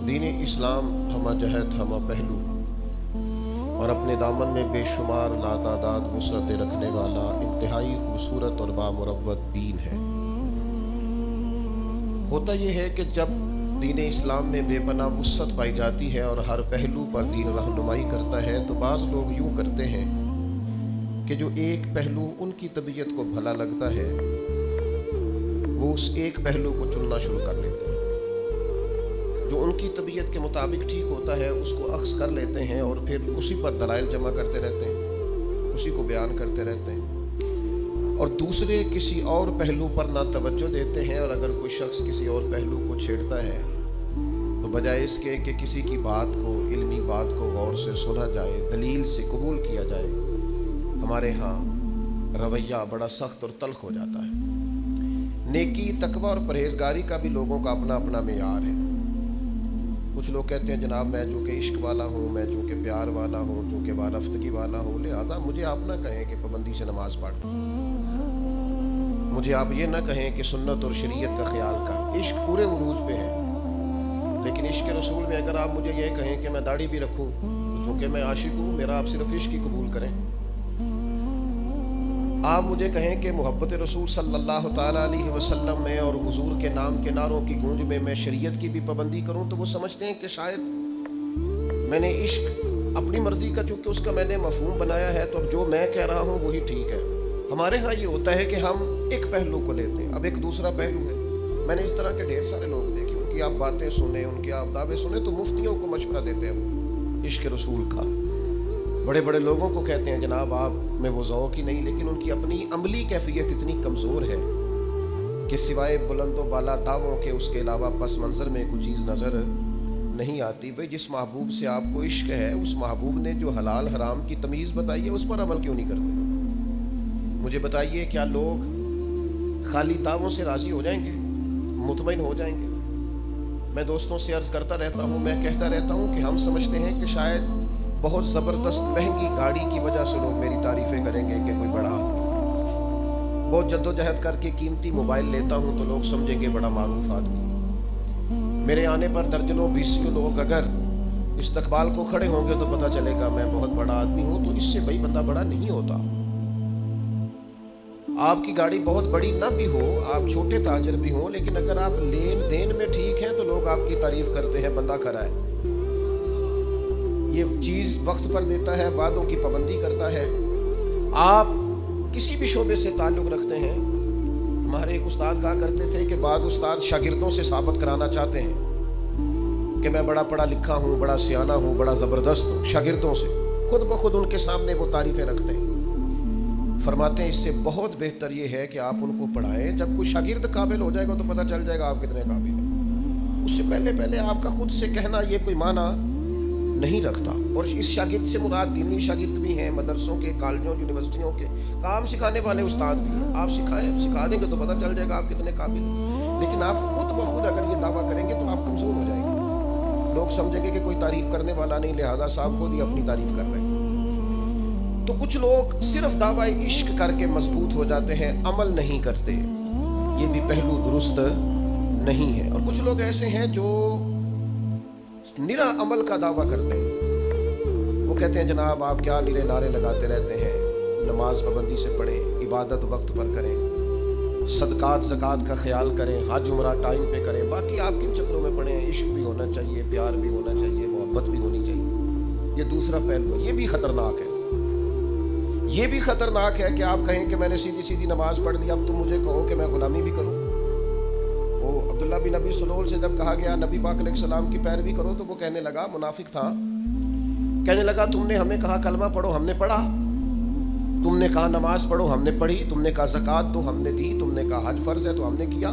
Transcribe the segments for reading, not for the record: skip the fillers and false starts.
دین اسلام ہمہ جہت ہمہ پہلو اور اپنے دامن میں بے شمار لاتعداد وسعت رکھنے والا انتہائی خوبصورت اور بامروت دین ہے۔ ہوتا یہ ہے کہ جب دین اسلام میں بے پناہ وسعت پائی جاتی ہے اور ہر پہلو پر دین رہنمائی کرتا ہے تو بعض لوگ یوں کرتے ہیں کہ جو ایک پہلو ان کی طبیعت کو بھلا لگتا ہے وہ اس ایک پہلو کو چننا شروع کر لیتے ہیں۔ جو ان کی طبیعت کے مطابق ٹھیک ہوتا ہے اس کو اخذ کر لیتے ہیں اور پھر اسی پر دلائل جمع کرتے رہتے ہیں، اسی کو بیان کرتے رہتے ہیں، اور دوسرے کسی اور پہلو پر نہ توجہ دیتے ہیں۔ اور اگر کوئی شخص کسی اور پہلو کو چھیڑتا ہے تو بجائے اس کے کہ کسی کی بات کو، علمی بات کو غور سے سنا جائے، دلیل سے قبول کیا جائے، ہمارے ہاں رویہ بڑا سخت اور تلخ ہو جاتا ہے۔ نیکی، تقوی اور پرہیزگاری کا بھی لوگوں کا اپنا اپنا معیار ہے۔ کچھ لوگ کہتے ہیں جناب میں چونکہ عشق والا ہوں، میں چونکہ پیار والا ہوں، چونکہ وارفتگی والا ہوں، لہذا مجھے آپ نہ کہیں کہ پابندی سے نماز پڑھ، مجھے آپ یہ نہ کہیں کہ سنت اور شریعت کا خیال کر۔ عشق پورے عروج پہ ہے، لیکن عشق رسول میں اگر آپ مجھے یہ کہیں کہ میں داڑھی بھی رکھوں تو چونکہ میں عاشق ہوں میرا آپ صرف عشق ہی قبول کریں۔ آپ مجھے کہیں کہ محبت رسول صلی اللہ تعالیٰ علیہ وسلم میں اور حضور کے نام کے نعروں کی گونج میں شریعت کی بھی پابندی کروں تو وہ سمجھتے ہیں کہ شاید میں نے عشق اپنی مرضی کا چونکہ اس کا میں نے مفہوم بنایا ہے تو اب جو میں کہہ رہا ہوں وہی ٹھیک ہے۔ ہمارے ہاں یہ ہوتا ہے کہ ہم ایک پہلو کو لیتے ہیں، اب ایک دوسرا پہلو ہے۔ میں نے اس طرح کے ڈھیر سارے لوگ دیکھے، ان کی آپ باتیں سنیں، ان کی آپ دعوے سنیں تو مفتیوں کو مشورہ دیتے ہیں عشق رسول کا۔ بڑے بڑے لوگوں کو کہتے ہیں جناب آپ میں وہ ذوق ہی نہیں، لیکن ان کی اپنی عملی کیفیت اتنی کمزور ہے کہ سوائے بلند و بالا دعووں کے اس کے علاوہ پس منظر میں کوئی چیز نظر نہیں آتی۔ بھئی جس محبوب سے آپ کو عشق ہے اس محبوب نے جو حلال حرام کی تمیز بتائی ہے اس پر عمل کیوں نہیں کرتے؟ مجھے بتائیے کیا لوگ خالی دعووں سے راضی ہو جائیں گے، مطمئن ہو جائیں گے؟ میں دوستوں سے عرض کرتا رہتا ہوں، میں کہتا رہتا ہوں کہ ہم سمجھتے ہیں کہ شاید بہت زبردست مہنگی گاڑی کی وجہ سے لوگ میری تعریفیں کریں گے کہ کوئی بڑا، بہت جد و جہد کر کے قیمتی موبائل لیتا ہوں تو لوگ سمجھیں گے بڑا معروف آدمی۔ میرے آنے پر درجنوں بیسیوں لوگ اگر استقبال کو کھڑے ہوں گے تو پتہ چلے گا میں بہت بڑا آدمی ہوں، تو اس سے بھائی بندہ بڑا نہیں ہوتا۔ آپ کی گاڑی بہت بڑی نہ بھی ہو، آپ چھوٹے تاجر بھی ہوں، لیکن اگر آپ لین دین میں ٹھیک ہیں تو لوگ آپ کی تعریف کرتے ہیں بندہ کھرا ہے، یہ چیز وقت پر دیتا ہے، وعدوں کی پابندی کرتا ہے۔ آپ کسی بھی شعبے سے تعلق رکھتے ہیں، ہمارے ایک استاد کہا کرتے تھے کہ بعض استاد شاگردوں سے ثابت کرانا چاہتے ہیں کہ میں بڑا پڑھا لکھا ہوں، بڑا سیانہ ہوں، بڑا زبردست ہوں، شاگردوں سے خود بخود ان کے سامنے وہ تعریفیں رکھتے ہیں۔ فرماتے ہیں اس سے بہت بہتر یہ ہے کہ آپ ان کو پڑھائیں، جب کوئی شاگرد قابل ہو جائے گا تو پتہ چل جائے گا آپ کتنے قابل ہیں۔ اس سے پہلے آپ کا خود سے کہنا یہ کوئی معنی نہیں رکھتا۔ اور اس شاگرد سے مراد دینی شاگرد بھی ہیں، مدرسوں کے، کالجوں، یونیورسٹیوں کے کام سکھانے والے استاد بھی ہیں۔ آپ سکھا دیں گے تو پتہ چل جائے گا آپ کتنے قابل ہیں، لیکن آپ خود بخود اگر یہ دعویٰ کریں گے تو آپ کمزور ہو جائیں گے، لوگ سمجھیں گے کہ کوئی تعریف کرنے والا نہیں، لہذا صاحب خود ہی اپنی تعریف کر رہے ہیں۔ تو کچھ لوگ صرف دعویٰ عشق کر کے مضبوط ہو جاتے ہیں، عمل نہیں کرتے، یہ بھی پہلو درست نہیں ہے۔ اور کچھ لوگ ایسے ہیں جو نرا عمل کا دعویٰ کرتے ہیں، وہ کہتے ہیں جناب آپ کیا نرے نعرے لگاتے رہتے ہیں، نماز پابندی سے پڑھیں، عبادت وقت پر کریں، صدقات زکوٰۃ کا خیال کریں، حج عمرہ ٹائم پہ کریں، باقی آپ کن چکروں میں پڑھیں، عشق بھی ہونا چاہیے، پیار بھی ہونا چاہیے، محبت بھی ہونی چاہیے۔ یہ دوسرا پہلو ہے، یہ بھی خطرناک ہے۔ یہ بھی خطرناک ہے کہ آپ کہیں کہ میں نے سیدھی نماز پڑھ لی، اب تم مجھے کہو کہ میں غلامی بھی کروں۔ وہ عبداللہ بن ابی سلول سے جب کہا گیا نبی پاک علیہ السلام کی پیروی کرو تو وہ کہنے لگا، منافق تھا، کہنے لگا تم نے ہمیں کہا کلمہ پڑھو ہم نے پڑھا، تم نے کہا نماز پڑھو ہم نے پڑھی، تم نے کہا زکوٰۃ دو ہم نے دی، تم نے کہا حج فرض ہے تو ہم نے کیا،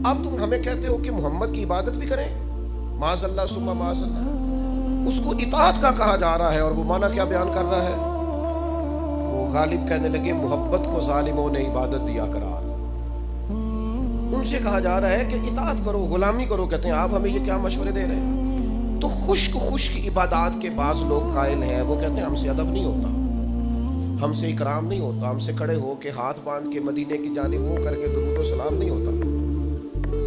اب تم ہمیں کہتے ہو کہ محمد کی عبادت بھی کریں؟ معاذ اللہ ثم معاذ اللہ۔ اس کو اطاعت کا کہا جا رہا ہے اور وہ معنی کیا بیان کر رہا ہے؟ وہ غالب کہنے لگے محبت کو ظالموں نے عبادت دیا قرار۔ ان سے کہا جا رہا ہے کہ اطاعت کرو، غلامی کرو، کہتے ہیں آپ ہمیں یہ کیا مشورے دے رہے ہیں؟ تو خشک عبادات کے بعض لوگ قائل ہیں، وہ کہتے ہیں ہم سے ادب نہیں ہوتا، ہم سے اکرام نہیں ہوتا، ہم سے کھڑے ہو کے ہاتھ باندھ کے مدینے کی جانب منہ کر کے درود و سلام نہیں ہوتا۔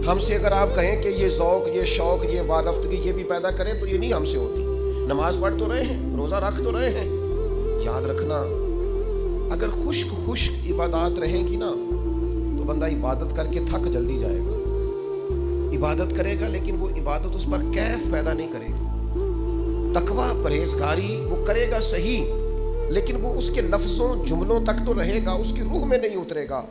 ہم سے اگر آپ کہیں کہ یہ ذوق، یہ شوق، یہ وارفتگی یہ بھی پیدا کریں تو یہ نہیں ہم سے ہوتی. نماز پڑھ تو رہے ہیں، روزہ رکھ تو رہے ہیں. یاد رکھنا اگر خشک عبادات رہیں گی نا تو بندہ عبادت کر کے تھک جلدی جائے گا. عبادت کرے گا لیکن وہ عبادت اس پر کیف پیدا نہیں کرے گی. تقویٰ، پرہیزگاری وہ کرے گا صحیح، لیکن وہ اس کے لفظوں جملوں تک تو رہے گا، اس کی روح میں نہیں اترے گا.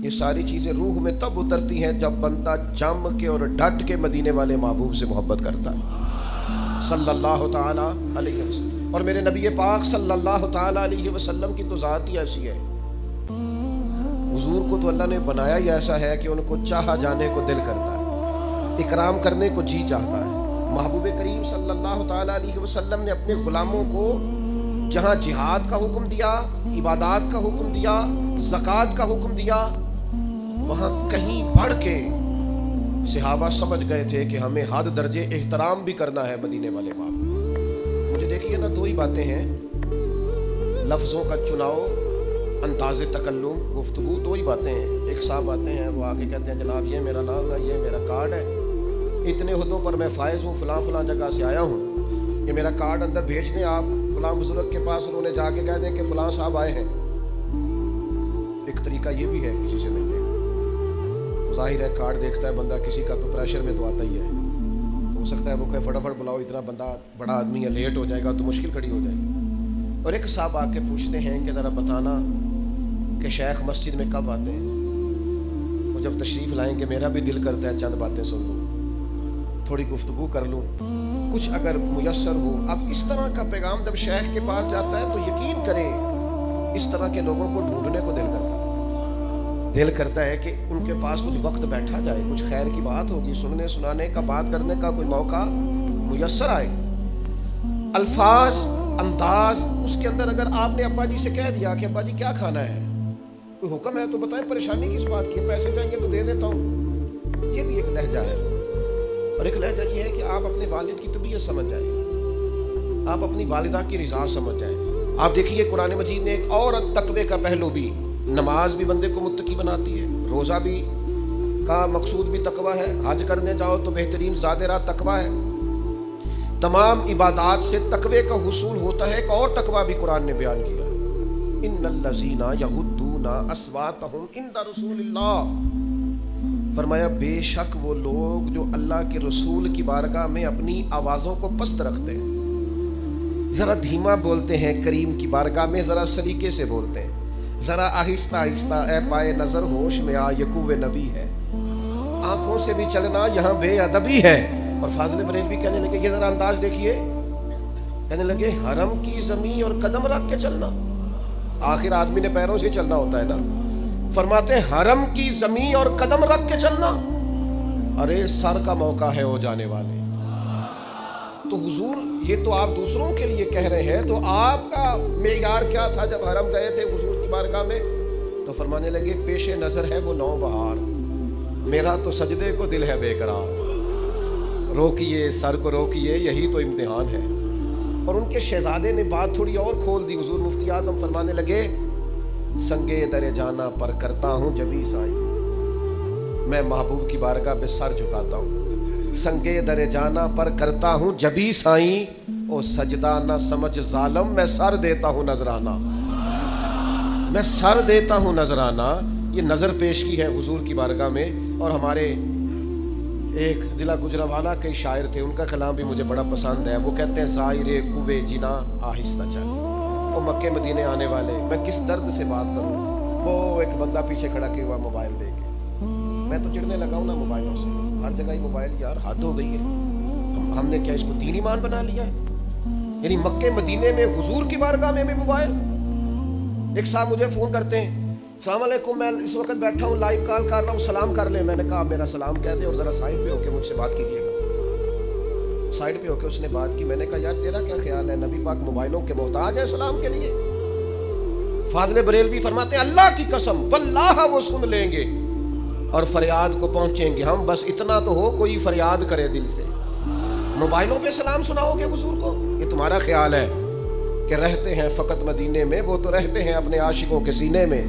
یہ ساری چیزیں روح میں تب اترتی ہیں جب بندہ جم کے اور ڈٹ کے مدینے والے محبوب سے محبت کرتا ہے صلی اللہ تعالیٰ علیہ وسلم. اور میرے نبی پاک صلی اللہ تعالیٰ علیہ وسلم کی تو ذات ہی ایسی ہے. حضور کو تو اللہ نے بنایا ہی ایسا ہے کہ ان کو چاہا جانے کو دل کرتا ہے، اکرام کرنے کو جی چاہتا ہے. محبوب کریم صلی اللہ تعالیٰ علیہ وسلم نے اپنے غلاموں کو جہاں جہاد کا حکم دیا، عبادات کا حکم دیا، زکوٰۃ کا حکم دیا، وہاں کہیں بڑھ کے صحابہ سمجھ گئے تھے کہ ہمیں حد درجے احترام بھی کرنا ہے مدینے والے باپ. مجھے دیکھیے نا، دو ہی باتیں ہیں، لفظوں کا چناؤ، انداز تکلم، گفتگو، دو ہی باتیں ہیں. ایک صاحب آتے ہیں، وہ آگے کہتے ہیں جناب یہ میرا نام ہے، یہ میرا کارڈ ہے، اتنے عہدوں پر میں فائز ہوں، فلاں فلاں جگہ سے آیا ہوں، یہ میرا کارڈ اندر بھیج دیں آپ فلاں بزرگ کے پاس، انہوں نے جا کے کہہ دیں کہ فلاں صاحب آئے ہیں. ایک طریقہ یہ بھی ہے کسی سے ملنے کا. تو ظاہر ہے کارڈ دیکھتا ہے بندہ کسی کا تو پریشر میں تو آتا ہی ہے، تو ہو سکتا ہے وہ کہ فٹافٹ بلاؤ، اتنا بندہ بڑا آدمی ہے، لیٹ ہو جائے گا تو مشکل کھڑی ہو جائے گی. اور ایک صاحب آ کے پوچھتے ہیں کہ ذرا بتانا کہ شیخ مسجد میں کب آتے ہیں. وہ جب تشریف لائیں گے میرا بھی دل کرتا ہے چند باتیں سن لوں، تھوڑی گفتگو کر لوں، کچھ اگر میسر ہو. اب اس طرح کا پیغام جب شیخ کے پاس جاتا ہے تو یقین کریں اس طرح کے لوگوں کو ڈھونڈنے کو دل کرتا ہے کہ ان کے پاس کچھ وقت بیٹھا جائے، کچھ خیر کی بات ہوگی، سننے سنانے کا، بات کرنے کا کوئی موقع میسر آئے. الفاظ، انداز، اس کے اندر اگر آپ نے ابا جی سے کہہ دیا کہ ابا جی کیا کھانا ہے، کوئی حکم ہے تو بتائیں، پریشانی کس بات کی، پیسے چاہیے تو دے دیتا ہوں، یہ بھی ایک لہجہ ہے. اور ایک لہجہ یہ ہے کہ آپ اپنے والد کی طبیعت سمجھ جائیں، آپ اپنی والدہ کی رضا سمجھ جائیں. آپ دیکھیے قرآن مجید نے ایک اور تقوی کا پہلو بھی، نماز بھی بندے کو متقی بناتی ہے، روزہ بھی کا مقصود بھی تقوی ہے، حج کرنے جاؤ تو بہترین زادہ راہ تقوی ہے. تمام عبادات سے تقوی کا حصول ہوتا ہے. ایک اور تقوی بھی قرآن نے بیان کیا، ان الذین یغضون اصواتهم عند رسول اللہ. فرمایا بے شک وہ لوگ جو اللہ کے رسول کی بارگاہ میں اپنی آوازوں کو پست رکھتے ہیں، ذرا دھیما بولتے ہیں، کریم کی بارگاہ میں ذرا سلیقے سے بولتے ہیں، ذرا آہستہ آہستہ، اے پائے نظر ہوش میں آ، یہ کوہ نبی ہے، آنکھوں سے بھی چلنا یہاں بے ادبی ہے. اور فاضل بریلوی کہنے لگے یہ ذرا انداز دیکھیے، کہنے لگے حرم کی زمین اور قدم رکھ کے چلنا. آخر آدمی نے پیروں سے چلنا ہوتا ہے نا. فرماتے ہیں حرم کی زمین اور قدم رکھ کے چلنا، ارے سر کا موقع ہے ہو جانے والے. تو حضور یہ تو آپ دوسروں کے لیے کہہ رہے ہیں، تو آپ کا معیار کیا تھا جب حرم گئے تھے حضور کی بارگاہ میں؟ تو فرمانے لگے پیش نظر ہے وہ نو بہار، میرا تو سجدے کو دل ہے بے قرار، روکیے سر کو روکیے، یہی تو امتحان ہے. اور ان کے شہزادے نے بات تھوڑی اور کھول دی. حضور مفتی اعظم فرمانے لگے سنگے در جانا پر کرتا ہوں جبھی سائی، میں محبوب کی بارگاہ پہ سر جھکاتا ہوں، سنگے در جانا پر کرتا ہوں جبھی سائیں، او سجدہ نہ سمجھ ظالم، میں سر دیتا ہوں نذرانہ، میں سر دیتا ہوں نذرانہ. یہ نظر پیش کی ہے حضور کی بارگاہ میں. اور ہمارے ایک ضلع گجرانوالہ کے شاعر تھے، ان کا کلام بھی مجھے بڑا پسند ہے. وہ کہتے ہیں ظاہر کوے جنا آہستہ چل، وہ مکے مدینے آنے والے، میں کس درد سے بات کروں. وہ ایک بندہ پیچھے کھڑا کیا ہوا موبائل دے کے، میں تو چڑھنے لگا ہوں نا موبائلوں سے، ہر جگہ ہی موبائل، یار حد ہو گئی ہے. ہم نے کیا اس کو دین ایمان بنا لیا ہے؟ یعنی مکے مدینے میں حضور کی بارگاہ میں بھی موبائل. ایک صاحب مجھے فون کرتے ہیں، السلام علیکم، میں اس وقت بیٹھا ہوں، لائیو کال کر رہا ہوں، سلام کر لیں. میں نے کہا میرا سلام کہہ دیں اور ذرا سائڈ پہ ہو کے مجھ سے بات کیجیے گا. سائڈ پہ ہو کے اس نے بات کی. میں نے کہا یار تیرا کیا خیال ہے، نبی پاک موبائلوں کے محتاج ہے سلام کے لیے؟ فاضل بریلوی فرماتے ہیں اللہ کی قسم واللہ وہ سن لیں گے اور فریاد کو پہنچیں گے ہم، بس اتنا تو ہو کوئی فریاد کرے دل سے. موبائلوں پہ سلام سناؤ گے حضور کو؟ یہ تمہارا خیال ہے کہ رہتے ہیں فقط مدینے میں، وہ تو رہتے ہیں اپنے عاشقوں کے سینے میں.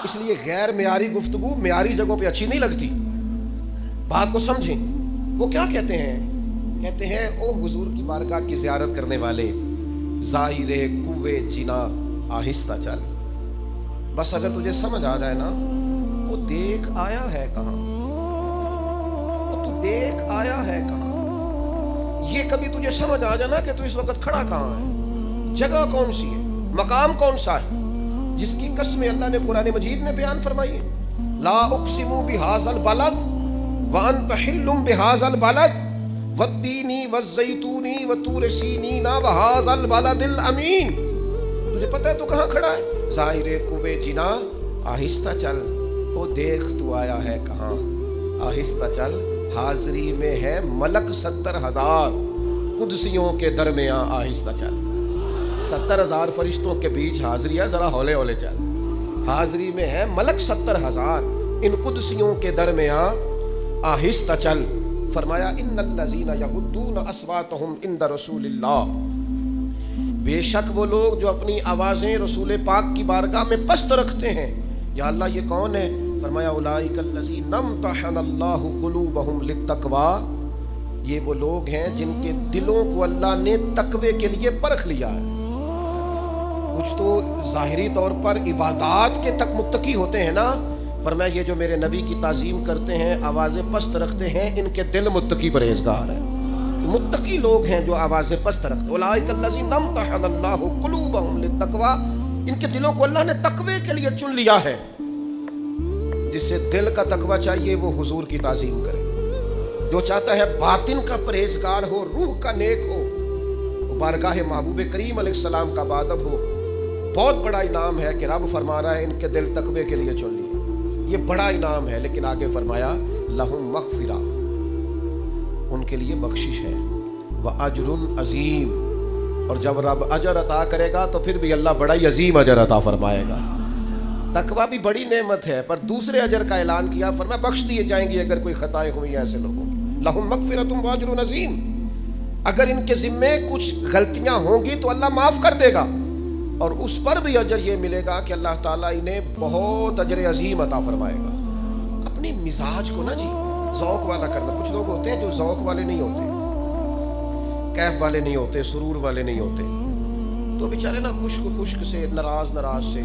اس لیے غیر معیاری گفتگو معیاری جگہوں پہ اچھی نہیں لگتی. بات کو سمجھیں. وہ کیا کہتے ہیں او حضور کی بارگاہ کی زیارت کرنے والے، زائر کوے جنا آہستہ چل. بس اگر تجھے سمجھ آ جائے نا وہ دیکھ آیا ہے کہاں، وہ تو دیکھ آیا ہے کہاں. یہ کبھی تجھے سمجھ آ جانا کہ تو اس وقت کھڑا کہاں ہے، جگہ کون سی ہے، مقام کون سا ہے، جس کی قسمیں اللہ نے قرآن مجید میں بیان فرمائی ہے. لا اقسم بہذا البلد وانت حل بہذا البلد والتین والزیتون وطور سینین وہذا البلد الامین. تجھے پتہ ہے تو کہاں کھڑا ہے؟ زائر کوے جنا آہستہ چل، وہ دیکھ تو آیا ہے کہاں، آہستہ چل. حاضری میں ہے ملک 70,000 قدسیوں کے درمیان، آہستہ چل. 70,000 فرشتوں کے بیچ حاضری ہے، ذرا ہولے ہولے چل. حاضری میں ہے ملک 70,000 ان قدسیوں کے درمیان، آہستہ چل. فرمایا ان الذین یغضون اصواتهم عند رسول اللہ، بے شک وہ لوگ جو اپنی آوازیں رسول پاک کی بارگاہ میں پست رکھتے ہیں. یا اللہ یہ کون ہے؟ فرمایا اولئک الذین امتحن اللہ قلوبہم للتقوی، یہ وہ لوگ ہیں جن کے دلوں کو اللہ نے تقوی کے لیے پرکھ لیا ہے. کچھ تو ظاہری طور پر عبادات کے تک متقی ہوتے ہیں نا. فرمایا یہ جو میرے نبی کی تعظیم کرتے ہیں، آوازیں پست رکھتے ہیں، ان کے دل متقی پرہیزگار ہیں. متقی لوگ ہیں جو آوازیں پست رکھتے ہیں. اولئک الذین امتحن اللہ قلوبہم للتقوی، ان کے دلوں کو اللہ نے تقوی کے لیے چن لیا ہے. جسے دل کا تقوی چاہیے وہ حضور کی تعظیم کرے. جو چاہتا ہے باطن کا پرہیزگار ہو، روح کا نیک ہو، وہ بارگاہ محبوب کریم علیہ السلام کا بادب ہو. بہت بڑا انعام ہے کہ رب فرما رہا ہے ان کے دل تقوی کے لیے چن لیے. یہ بڑا انعام ہے. لیکن آگے فرمایا لہم مغفرہ، ان کے لیے بخشش ہے، وَأَجْرٌ عظیم. اور جب رب اجر عطا کرے گا تو پھر بھی اللہ بڑا ہی عظیم اجر عطا فرمائے گا. تقویٰ بھی بڑی نعمت ہے، پر دوسرے اجر کا اعلان کیا. فرمایا بخش دیے جائیں گی اگر کوئی خطائیں ہوئی ایسے لوگوں کی. لہم مغفرۃ وَأَجْرٌ عظیم. اگر ان کے ذمے کچھ غلطیاں ہوں گی تو اللہ معاف کر دے گا، اور اس پر بھی اجر یہ ملے گا کہ اللہ تعالیٰ انہیں بہت اجر عظیم عطا فرمائے گا. اپنی مزاج کو نا جی ذوق والا کرنا. کچھ لوگ ہوتے ہیں جو ذوق والے نہیں ہوتے، کیف والے نہیں ہوتے، سرور والے نہیں ہوتے، تو بیچارے نا خشک سے، ناراض سے،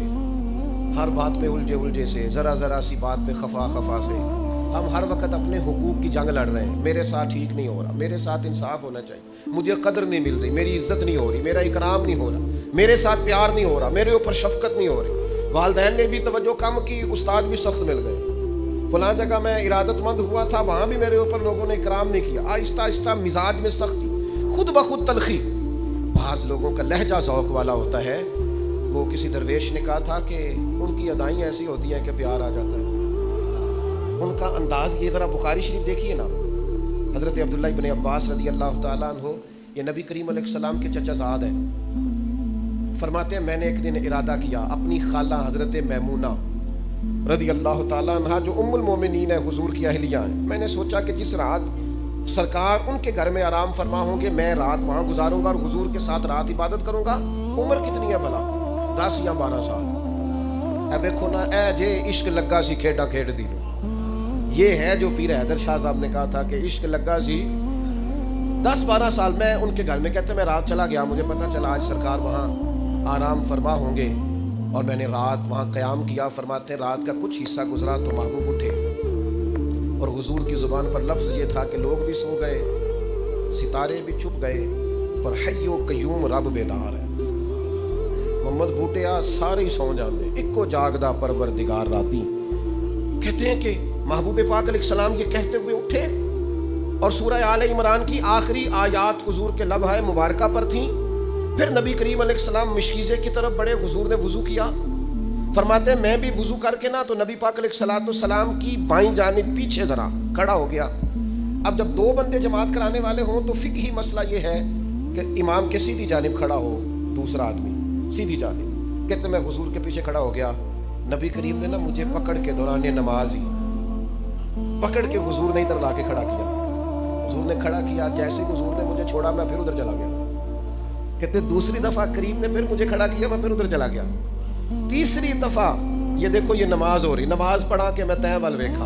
ہر بات میں الجھے سے، ذرا سی بات پہ خفا سے. ہم ہر وقت اپنے حقوق کی جنگ لڑ رہے ہیں. میرے ساتھ ٹھیک نہیں ہو رہا، میرے ساتھ انصاف ہونا چاہیے، مجھے قدر نہیں مل رہی، میری عزت نہیں ہو رہی، میرا اکرام نہیں ہو رہا، میرے ساتھ پیار نہیں ہو رہا، میرے اوپر شفقت نہیں ہو رہی. والدین نے بھی توجہ کم کی، استاد بھی سخت مل گئے. فلاں جگہ میں ارادت مند ہوا تھا، وہاں بھی میرے اوپر لوگوں نے اکرام نہیں کیا. آہستہ مزاج میں سختی، خود بخود تلخی. بعض لوگوں کا لہجہ ذوق والا ہوتا ہے. وہ کسی درویش نے کہا تھا کہ ان کی ادائیں ایسی ہوتی ہیں کہ پیار آ جاتا ہے. ان کا انداز یہ، ذرا بخاری شریف دیکھیے نا. حضرت عبداللہ ابن عباس رضی اللہ تعالیٰ عنہ، یہ نبی کریم علیہ السلام کے چچا زاد ہیں. فرماتے ہیں میں نے ایک دن ارادہ کیا، اپنی خالہ حضرت میمونہ رضی اللہ تعالیٰ عنہ جو ام المومنین ہے، حضور کی اہلیہ ہیں، میں نے سوچا کہ جس رات سرکار ان کے گھر میں آرام فرما ہوں گے میں رات وہاں گزاروں گا اور حضور کے ساتھ رات عبادت کروں گا. عمر کتنی ہے بھلا؟ 10 یا 12 سال. اے دیکھو نا، اے جے عشق لگا سی کھیڈا کھیڈ دی نو. یہ ہے جو پیر حیدر شاہ صاحب نے کہا تھا کہ عشق لگا سی. 10-12 سال میں ان کے گھر میں، کہتے میں رات چلا گیا، مجھے پتہ چلا آج سرکار وہاں آرام فرما ہوں گے، اور میں نے رات وہاں قیام کیا. فرماتے رات کا کچھ حصہ گزرا تو محبوب اٹھے، اور حضور کی زبان پر لفظ یہ تھا کہ لوگ بھی سو گئے، ستارے بھی چھپ گئے، پر حی و قیوم رب بیدار ہے. محمد بوٹیا سارے سو جاندے، اکو جاگدا پروردگار راتی. کہتے ہیں کہ محبوب پاک علیہ السلام یہ کہتے ہوئے اٹھے، اور سورہ آل عمران کی آخری آیات حضور کے لبھائے مبارکہ پر تھیں. پھر نبی کریم علیہ السلام مشکیزے کی طرف بڑے، حضور نے وضو کیا. فرماتے ہیں میں بھی وضو کر کے نا تو نبی پاک علیہ السلام کی بائیں جانب پیچھے ذرا کھڑا ہو گیا. اب جب 2 بندے جماعت کرانے والے ہوں تو فقہی مسئلہ یہ ہے کہ امام کے سیدھی جانب کھڑا ہو دوسرا آدمی سیدھی جانب. کہتے میں حضور کے پیچھے کھڑا ہو گیا. نبی کریم نے نا مجھے پکڑ کے دوران نماز ہی پکڑ کے حضور نے ادھر لا کے کھڑا کیا. حضور نے کھڑا کیا، جیسے حضور نے مجھے چھوڑا میں پھر ادھر چلا گیا. کہتے دوسری دفعہ کریم نے پھر مجھے کھڑا کیا، میں پھر ادھر چلا گیا. تیسری دفعہ یہ دیکھو یہ نماز ہو رہی، نماز پڑھا کہ میں تیں وال ویکھا.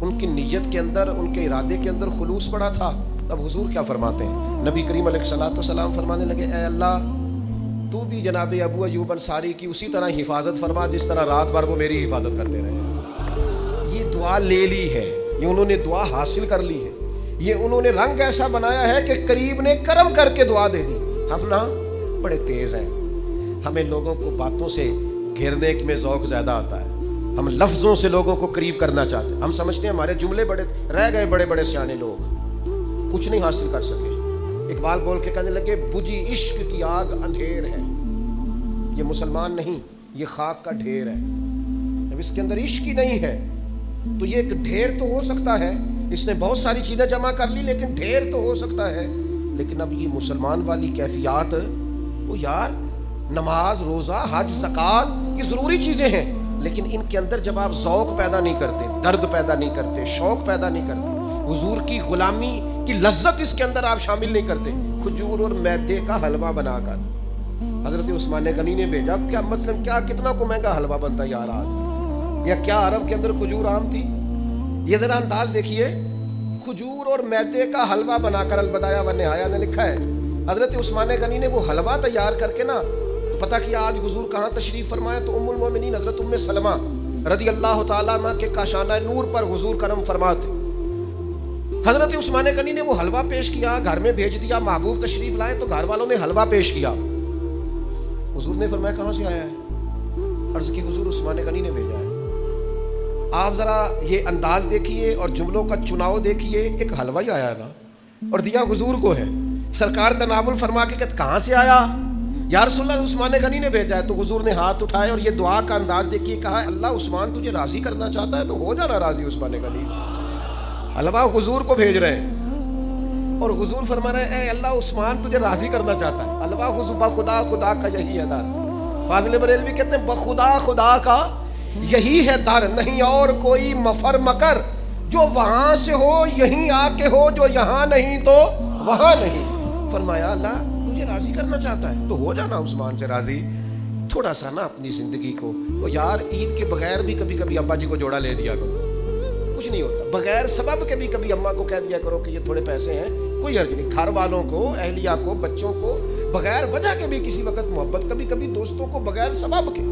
ان کی نیت کے اندر، ان کے ارادے کے اندر خلوص بڑا تھا، اب حضور کیا فرماتے ہیں؟ نبی کریم علیہ الصلوۃ والسلام فرمانے لگے اے اللہ تو بھی جناب ابو ایوب انصاری کی اسی طرح حفاظت فرما جس طرح رات بھر وہ میری حفاظت کرتے رہے۔ یہ دعا لے لی ہے، یہ انہوں نے دعا حاصل کر لی ہے، یہ انہوں نے رنگ ایسا بنایا ہے کہ قریب نے کرم کر کے دعا دے دی۔ ہم نا بڑے تیز ہیں، ہمیں لوگوں کو باتوں سے گھیرنے میں ذوق زیادہ آتا ہے، ہم لفظوں سے لوگوں کو قریب کرنا چاہتے ہیں، ہم سمجھتے ہیں ہمارے جملے بڑے رہ گئے، بڑے بڑے سیانے لوگ کچھ نہیں حاصل کر سکے۔ اقبال بول کے کہنے لگے بجھی عشق کی آگ اندھیر ہے، یہ مسلمان نہیں، یہ خاک کا ڈھیر ہے۔ اب اس کے اندر عشق ہی نہیں ہے تو یہ ایک ڈھیر تو ہو سکتا ہے، اس نے بہت ساری چیزیں جمع کر لی لیکن ڈھیر تو ہو سکتا ہے، لیکن اب یہ مسلمان والی کیفیات، وہ یار نماز روزہ حج زکوٰۃ یہ ضروری چیزیں ہیں، لیکن ان کے اندر جب آپ ذوق پیدا نہیں کرتے، درد پیدا نہیں کرتے، شوق پیدا نہیں کرتے، حضور کی غلامی کی لذت اس کے اندر آپ شامل نہیں کرتے، کھجور اور میدے کا حلوہ بنا کر حضرت عثمان غنی نے بھیجا، کیا مطلب کیا کتنا کو مہنگا حلوہ بنتا یار آج، یا کیا عرب کے اندر کھجور عام تھی؟ یہ ذرا انداز دیکھیے، کھجور اور میدے کا حلوہ بنا کر البدایہ و نہایہ نے لکھا ہے حضرت عثمان غنی نے وہ حلوہ تیار کر کے نا پتہ کیا آج حضور کہاں تشریف فرمایا، تو ام المومنین حضرت ام سلمہ رضی اللہ تعالیٰ عنہ کے کاشانہ نور پر حضور کرم فرماتے، حضرت عثمان غنی نے وہ حلوہ پیش کیا، گھر میں بھیج دیا، محبوب تشریف لائے تو گھر والوں نے حلوہ پیش کیا، حضور نے فرمایا کہاں سے آیا ہے؟ عرض کی حضور عثمان غنی نے بھیجا ہے۔ آپ ذرا یہ انداز دیکھیے اور جملوں کا چناؤ دیکھیے، ایک حلوہ ہی آیا نا اور دیا حضور کو ہے، سرکار تناول فرما کے کہتے کہاں سے آیا؟ یا رسول اللہ عثمان غنی نے بھیجا ہے، تو حضور نے ہاتھ اٹھائے اور یہ دعا کا انداز دیکھیے، کہا اللہ عثمان تجھے راضی کرنا چاہتا ہے تو ہو جانا راضی عثمان غنی، حلوہ حضور کو بھیج رہے ہیں اور حضور فرما رہے ہیں اے اللہ عثمان تجھے راضی کرنا چاہتا ہے، حلوہ حضور بخدا خدا کا یہی ہے در، فاضل بریلوی کہتے ہیں بخدا خدا کا یہی ہے در، نہیں اور کوئی مفر مکر، جو وہاں سے ہو یہیں آ کے ہو، جو یہاں نہیں تو وہاں نہیں۔ فرمایا اللہ تجھے راضی کرنا چاہتا ہے تو ہو جانا عثمان سے راضی، تھوڑا سا نا اپنی زندگی کو، وہ یار عید کے بغیر بھی کبھی کبھی ابا جی کو جوڑا لے دیا کرو، کچھ نہیں ہوتا، بغیر سبب کے بھی کبھی اماں کو کہہ دیا کرو کہ یہ تھوڑے پیسے ہیں، کوئی حرج نہیں، گھر والوں کو، اہلیہ کو، بچوں کو بغیر وجہ کے بھی کسی وقت محبت، کبھی کبھی دوستوں کو بغیر سبب کے۔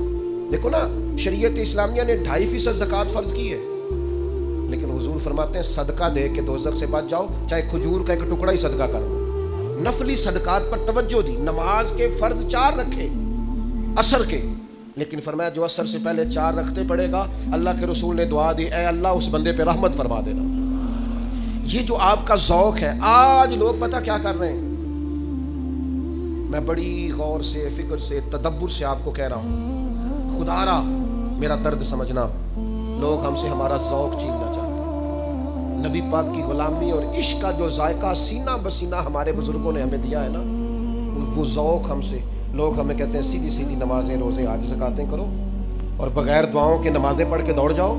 دیکھو نا شریعت اسلامیہ نے 2.5% زکوٰۃ فرض کی ہے، لیکن حضور فرماتے ہیں صدقہ دے کے دوزخ سے بچ جاؤ، چاہے کھجور کا ایک ٹکڑا ہی صدقہ کرو۔ نفلی صدقات پر توجہ دی، نماز کے فرض 4 رکھے عصر کے، لیکن فرمایا جو عصر سے پہلے 4 رکھتے پڑے گا، اللہ کے رسول نے دعا دی اے اللہ اس بندے پہ رحمت فرما دینا۔ یہ جو آپ کا ذوق ہے، آج لوگ پتہ کیا کر رہے ہیں، میں بڑی غور سے، فکر سے، تدبر سے آپ کو کہہ رہا ہوں، خدا را میرا درد سمجھنا، لوگ ہم سے ہمارا ذوق چھیننا چاہتے ہیں۔ نبی پاک کی غلامی اور عشق کا جو ذائقہ سینہ بسینہ ہمارے بزرگوں نے ہمیں دیا ہے نا، وہ ذوق ہم سے، لوگ ہمیں کہتے ہیں سیدھی سیدھی نمازیں، روزے، حج زکاتیں کرو اور بغیر دعاؤں کے نمازیں پڑھ کے دوڑ جاؤ،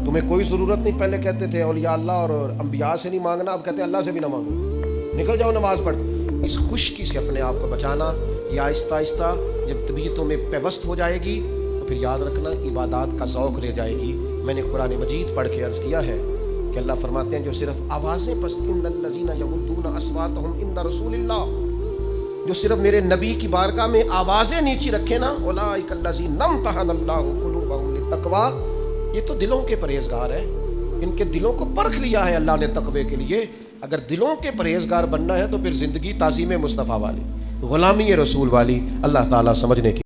تمہیں کوئی ضرورت نہیں، پہلے کہتے تھے اولیاء اللہ اور انبیاء سے نہیں مانگنا، اب کہتے ہیں اللہ سے بھی نہ مانگو، نکل جاؤ نماز پڑھ۔ اس خشکی سے اپنے آپ کو بچانا، یہ آہستہ آہستہ جب طبیعتوں میں پیوست ہو جائے گی تو پھر یاد رکھنا عبادات کا ذوق لے جائے گی۔ میں نے قرآن مجید پڑھ کے عرض کیا ہے کہ اللہ فرماتے ہیں جو صرف آوازیں پست ان الذین یغضون اصواتهم عند رسول اللہ، جو صرف میرے نبی کی بارگاہ میں آوازیں نیچی رکھے نا، اولئک الذین امتحن اللہ قلوبهم للتقوی، یہ تو دلوں کے پرہیزگار ہیں، ان کے دلوں کو پرکھ لیا ہے اللہ نے تقوی کے لیے۔ اگر دلوں کے پرہیزگار بننا ہے تو پھر زندگی تعظیم مصطفیٰ والی، غلامی رسول والی، اللہ تعالیٰ سمجھنے کی